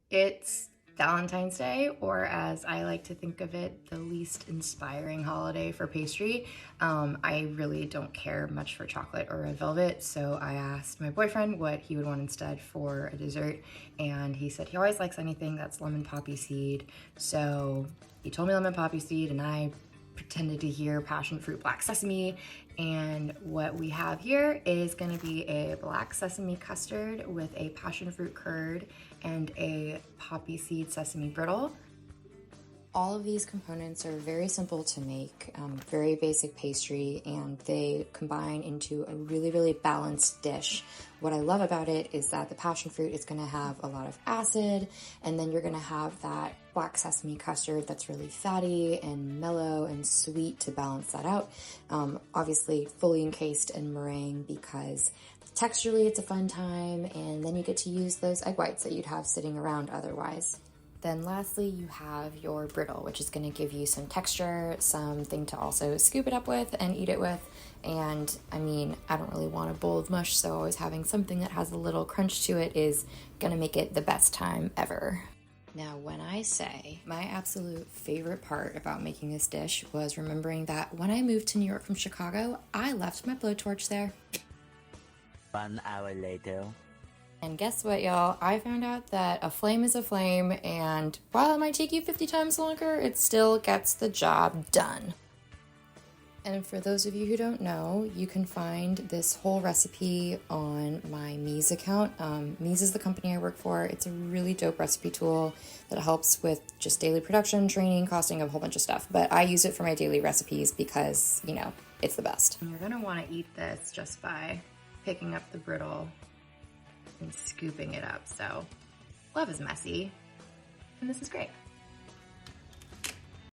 It's Valentine's Day, or as I like to think of it, the least inspiring holiday for pastry. I really don't care much for chocolate or red velvet, so I asked my boyfriend what he would want instead for a dessert, and he said he always likes anything that's lemon poppy seed. So he told me lemon poppy seed, and I pretended to hear passion fruit black sesame, and what we have here is going to be a black sesame custard with a passion fruit curd and a poppy seed sesame brittle. All of these components are very simple to make, very basic pastry, and they combine into a really balanced dish. What I love about it is that the passion fruit is going to have a lot of acid, and then you're going to have that black sesame custard that's really fatty and mellow and sweet to balance that out. Obviously fully encased in meringue because texturally it's a fun time, and then you get to use those egg whites that you'd have sitting around otherwise. Then lastly, you have your brittle, which is going to give you some texture, something to also scoop it up with and eat it with. And I mean, I don't really want a bowl of mush, so always having something that has a little crunch to it is going to make it the best time ever. Now, when I say my absolute favorite part about making this dish was remembering that when I moved to New York from Chicago, I left my blowtorch there. 1 hour later. And guess what, y'all? I found out that a flame is a flame, and while it might take you 50 times longer, it still gets the job done. And for those of you who don't know, you can find this whole recipe on my Meez account. Meez is the company I work for. It's a really dope recipe tool that helps with just daily production, training, costing, a whole bunch of stuff. But I use it for my daily recipes because, you know, it's the best. And you're gonna wanna eat this just by picking up the brittle and scooping it up. So love is messy, and this is great.